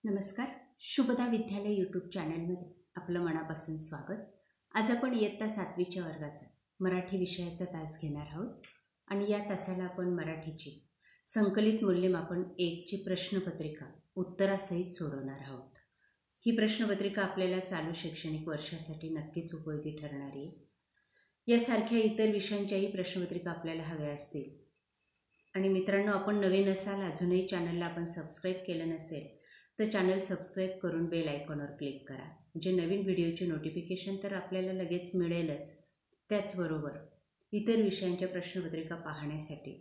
नमस्कार. शुभदा विद्यालय यूट्यूब चॅनलमध्ये आपलं मनापासून स्वागत. आज आपण इयत्ता 7वीच्या वर्गाचा मराठी विषयाचा तास घेणार आहोत आणि या तासाला आपण मराठीची संकलित मूल्यमापन 1ची प्रश्नपत्रिका उत्तरासहित सोडवणार आहोत. ही प्रश्नपत्रिका आपल्याला चालू शैक्षणिक वर्षासाठी नक्कीच उपयोगी ठरणार आहे. यासारख्या इतर विषयांच्याही प्रश्नपत्रिका आपल्याला हव्या असतील आणि मित्रांनो, आपण नवीन असाल, अजूनही चॅनलला आपण सबस्क्राईब केलं नसेल तर चॅनल सबस्क्राईब करून बेल आयकॉनवर क्लिक करा, म्हणजे नवीन व्हिडिओची नोटिफिकेशन तर आपल्याला लगेच मिळेलच. त्याचबरोबर इतर विषयांच्या प्रश्नपत्रिका पाहण्यासाठी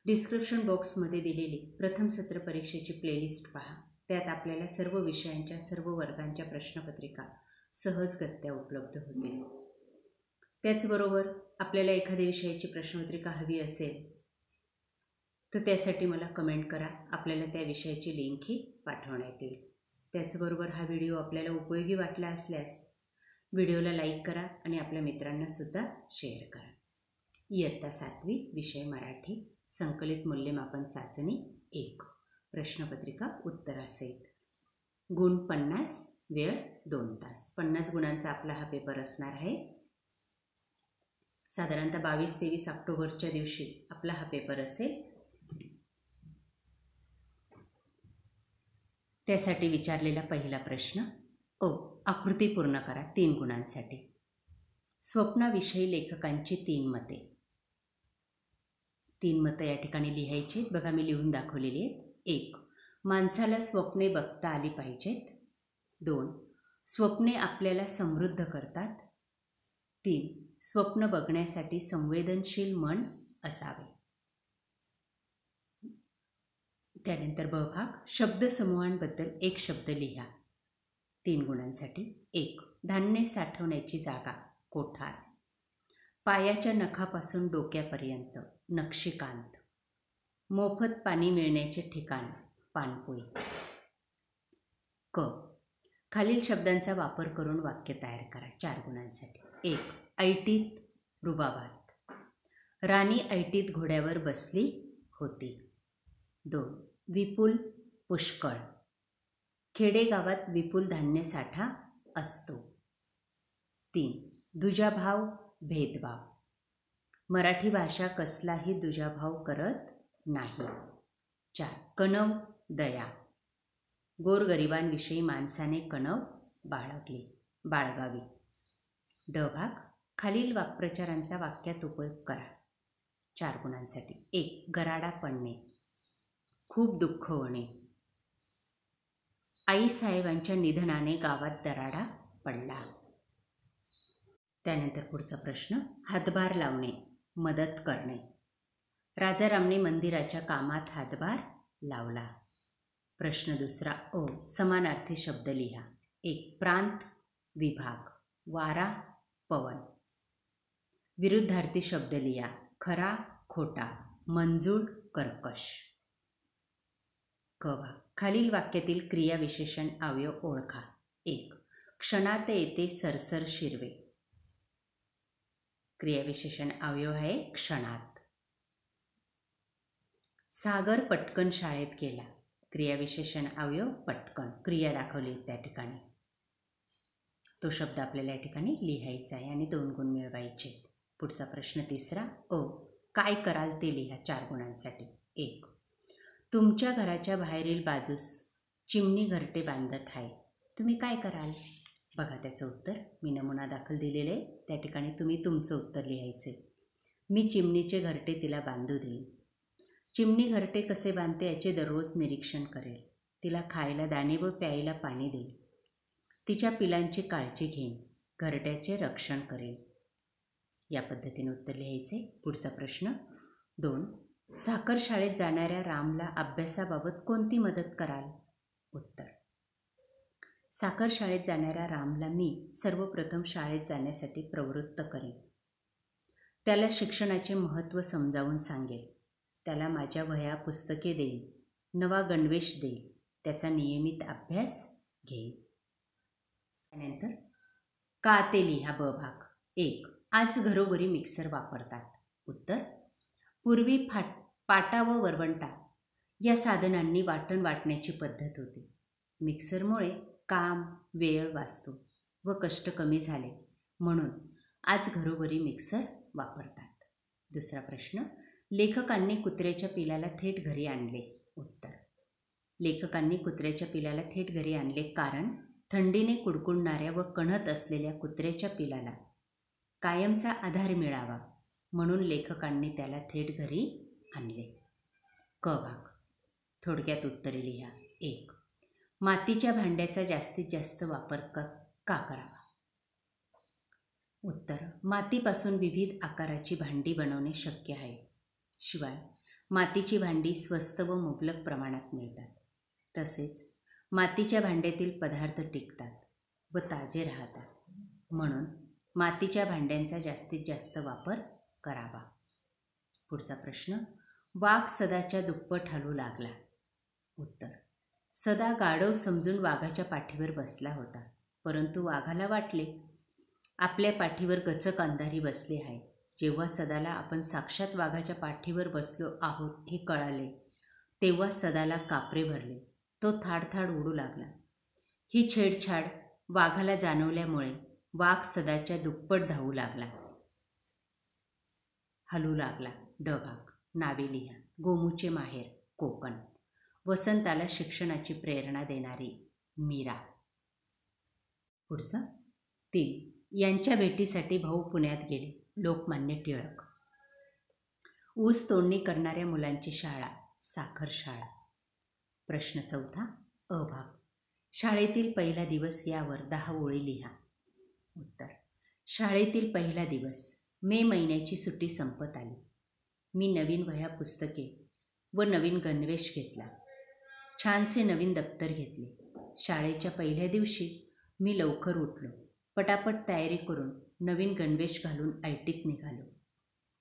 डिस्क्रिप्शन बॉक्समध्ये दिलेली प्रथम सत्र परीक्षेची प्लेलिस्ट पहा. त्यात आपल्याला सर्व विषयांच्या सर्व वर्गांच्या प्रश्नपत्रिका सहजगत्या उपलब्ध होतील. त्याचबरोबर आपल्याला एखाद्या विषयाची प्रश्नपत्रिका हवी असेल तर त्यासाठी मला कमेंट करा, आपल्याला त्या विषयाची लिंकही पाठवण्यात येईल. त्याचबरोबर हा व्हिडिओ आपल्याला उपयोगी वाटला असल्यास व्हिडिओला लाईक करा आणि आपल्या मित्रांनासुद्धा शेअर करा. इयत्ता 7वी विषय मराठी संकलित मूल्यमापन चाचणी 1 प्रश्नपत्रिका उत्तरासहित. गुण 50, वेळ 2 तास. 50 गुणांचा आपला हा पेपर असणार आहे. साधारणतः 22-23 ऑक्टोबरच्या दिवशी आपला हा पेपर असेल. त्यासाठी विचारलेला पहिला प्रश्न, आकृती पूर्ण करा 3 गुणांसाठी. स्वप्नाविषयी लेखकांची 3 मते. 3 मतं या ठिकाणी लिहायची. बघा, मी लिहून दाखवलेली आहेत. 1. माणसाला स्वप्ने बघता आली पाहिजेत. 2. स्वप्ने आपल्याला समृद्ध करतात. 3. स्वप्न बघण्यासाठी संवेदनशील मन असावे. त्यानंतर ब भाग, शब्दसमूहांबद्दल एक शब्द लिहा 3 गुणांसाठी. 1. धान्य साठवण्याची जागा, कोठार. पायाच्या नखापासून डोक्यापर्यंत, नक्षीकांत. मोफत पाणी मिळण्याचे ठिकाण, पानपोई. क. खालील शब्दांचा वापर करून वाक्य तयार करा 4 गुणांसाठी. 1. ऐटीत, रुबाबात. राणी ऐटीत घोड्यावर बसली होती. 2. विपुल, पुष्कळ. खेडेगावात विपुल धान्य साठा असतो. 3. दुजाभाव, भेदभाव. मराठी भाषा कसलाही दुजाभाव करत नाही. 4. कणव, दया. गोरगरिबांविषयी माणसाने कणव बाळगावी. ड भाग, खालील वाक्प्रचारांचा वाक्यात उपयोग करा 4 गुणांसाठी. 1. गराडा पडणे, खूप दुःख होणे. आईसाहेबांच्या निधनाने गावात दराडा पडला. त्यानंतर पुढचा प्रश्न, हातभार लावणे, मदत करणे. राजारामने मंदिराच्या कामात हातभार लावला. प्रश्न दुसरा, समानार्थी शब्द लिहा. 1. प्रांत, विभाग. वारा, पवन. विरुद्धार्थी शब्द लिहा. खरा, खोटा. मंजूळ, कर्कश. क भाग, खालील वाक्यातील क्रियाविशेषण अवयव ओळखा. 1. क्षणात येते सरसर शिरवे. क्रियाविशेषण अवयव आहे क्षणात. सागर पटकन शाळेत गेला. क्रियाविशेषण अवयव पटकन. क्रिया दाखवली त्या ठिकाणी. तो शब्द आपल्याला या ठिकाणी लिहायचा आहे आणि 2 गुण मिळवायचे. पुढचा प्रश्न तिसरा, काय कराल ते लिहा 4 गुणांसाठी. 1. तुमच्या घराच्या बाहेरील बाजूस चिमणी घरटे बांधत आहे. तुम्ही काय कराल? बघा त्याचं उत्तर मी नमुना दाखल दिलेले आहे. त्या ठिकाणी तुम्ही तुमचं उत्तर लिहायचे. मी चिमणीचे घरटे तिला बांधू देईन. चिमणी घरटे कसे बांधते याचे दररोज निरीक्षण करेल. तिला खायला दाणे व प्यायला पाणी देईल. तिच्या पिलांची काळजी घेईन. घरट्याचे रक्षण करेल. या पद्धतीने उत्तर लिहायचे. पुढचा प्रश्न 2. साखर शाळेत जाणाऱ्या रामला अभ्यासाबाबत कोणती मदत कराल? उत्तर, साखर शाळेत जाणाऱ्या रामला मी सर्वप्रथम शाळेत जाण्यासाठी प्रवृत्त करेन. त्याला शिक्षणाचे महत्त्व समजावून सांगेल. त्याला माझ्या वह्या पुस्तके देईन. नवा गणवेश देईन. त्याचा नियमित अभ्यास घेईन. त्यानंतर का ते लिहा ब भाग. 1. आज घरोघरी मिक्सर वापरतात. उत्तर, पूर्वी पाटा व वरवंटा या साधनांनी वाटण वाटण्याची पद्धत होती. मिक्सरमुळे काम, वेळ वाचतो व कष्ट कमी झाले म्हणून आज घरोघरी मिक्सर वापरतात. दुसरा प्रश्न, लेखकांनी कुत्र्याच्या पिलाला थेट घरी आणले. उत्तर, लेखकांनी कुत्र्याच्या पिलाला थेट घरी आणले कारण थंडीने कुडकुडणाऱ्या व कणत असलेल्या कुत्र्याच्या पिलाला कायमचा आधार मिळावा म्हणून लेखकांनी त्याला थेट घरी आणले. क भाग, थोडक्यात उत्तरे लिहा. 1. मातीच्या भांड्याचा जास्तीत जास्त वापर का करावा? उत्तर, मातीपासून विविध आकाराची भांडी बनवणे शक्य आहे. शिवाय मातीची भांडी स्वस्त व मुबलक प्रमाणात मिळतात. तसेच मातीच्या भांड्यातील पदार्थ टिकतात व ताजे राहतात म्हणून मातीच्या भांड्यांचा जास्तीत जास्त वापर करावा. पुढचा प्रश्न, वाघ सदाच्या दुप्पट हलू लागला. उत्तर, सदा गाढव समजून वाघाच्या पाठीवर बसला होता, परंतु वाघाला वाटले आपल्या पाठीवर गचक अंधारी बसली आहे. जेव्हा सदाला आपण साक्षात वाघाच्या पाठीवर बसलो आहोत हे कळाले तेव्हा सदाला कापरे भरले. तो थाडथाड उडू लागला. ही छेडछाड वाघाला जाणवल्यामुळे वाघ सदाच्या दुप्पट धावू लागला, हलू लागला. ड भाग, नावे लिहा. गोमूचे माहेर कोकण, वसंताला शिक्षणाची प्रेरणा देणारी मीरा. पुढचं 3. यांच्या भेटीसाठी भाऊ पुण्यात गेले. लोकमान्य टिळक. ऊस तोडणी करणाऱ्या मुलांची शाळा साखर शाळा. प्रश्न 4. अ भाग, शाळेतील पहिला दिवस यावर 10 ओळी लिहा. उत्तर, शाळेतील पहिला दिवस. मे महिन्याची सुट्टी संपत आली. मी नवीन वह्या पुस्तके व नवीन गणवेश घेतला. छानसे नवीन दप्तर घेतले. शाळेच्या पहिल्या दिवशी मी लवकर उठलो. पटापट तयारी करून नवीन गणवेश घालून ऐटीत निघालो.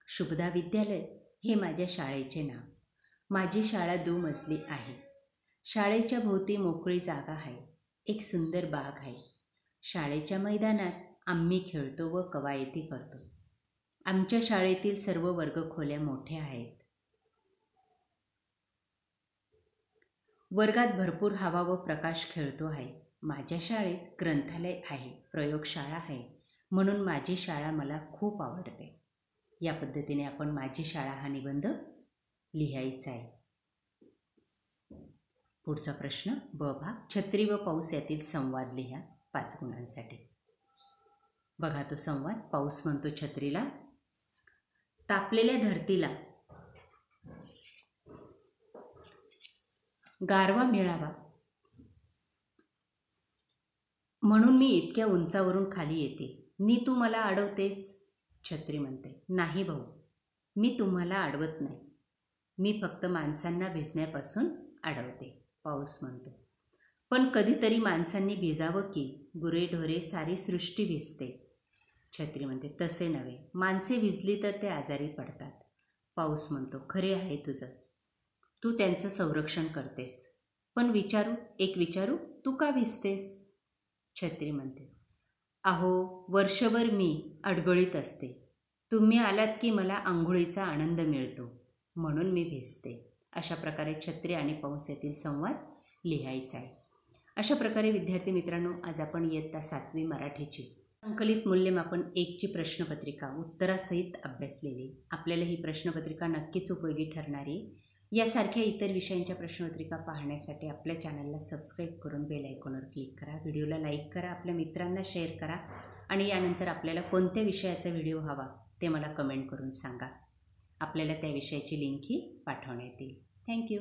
शुभदा विद्यालय हे माझ्या शाळेचे नाव. माझी शाळा 2 मजली आहे. शाळेच्या भोवती मोकळी जागा आहे. एक सुंदर बाग आहे. शाळेच्या मैदानात आम्ही खेळतो व कवायती करतो. आमच्या शाळेतील सर्व वर्गखोल्या मोठ्या आहेत. वर्गात भरपूर हवा व प्रकाश खेळतो आहे. माझ्या शाळेत ग्रंथालय आहे, प्रयोगशाळा आहे, म्हणून माझी शाळा मला खूप आवडते. या पद्धतीने आपण माझी शाळा हा निबंध लिहायचा आहे. पुढचा प्रश्न ब भाग, छत्री व पाऊस यातील संवाद लिहा 5 गुणांसाठी. बघा तो संवाद. पाऊस म्हणतो छत्रीला, तापलेल्या धरतीला गारवा मिळावा म्हणून मी इतक्या उंचावरून खाली येते. नी तू मला अडवतेस? छत्री म्हणते, नाही भाऊ, मी तुम्हाला अडवत नाही. मी फक्त माणसांना भिजण्यापासून अडवते. पाऊस म्हणतो, पण कधीतरी माणसांनी भिजावं की गुरेढोरे सारी सृष्टी भिजते. छत्री म्हणते, तसे नव्हे, माणसे भिजली तर ते आजारी पडतात. पाऊस म्हणतो, खरे आहे तुझं, तू त्यांचं संरक्षण करतेस. पण विचारू, तू का भिजतेस? छत्री म्हणते, अहो, वर्षभर मी अडगळीत असते. तुम्ही आलात की मला आंघोळीचा आनंद मिळतो, म्हणून मी भिजते. अशा प्रकारे छत्री आणि पाऊस यातील संवाद लिहायचा आहे. अशा प्रकारे विद्यार्थी मित्रांनो, आज आपण इयत्ता 7वी मराठीची संकलित मूल्यमापन 1ची प्रश्नपत्रिका उत्तरासहित अभ्यासलेली. आपल्याला ही प्रश्नपत्रिका नक्कीच उपयोगी ठरणारी. यासारख्या इतर विषयांच्या प्रश्नपत्रिका पाहण्यासाठी आपल्या चॅनलला सबस्क्राईब करून बेल आयकॉनवर क्लिक करा. व्हिडिओला लाईक करा, आपल्या मित्रांना शेअर करा आणि यानंतर आपल्याला कोणत्या विषयाचा व्हिडिओ हवा ते मला कमेंट करून सांगा. आपल्याला त्या विषयाची लिंकही पाठवण्यात येईल. थँक्यू.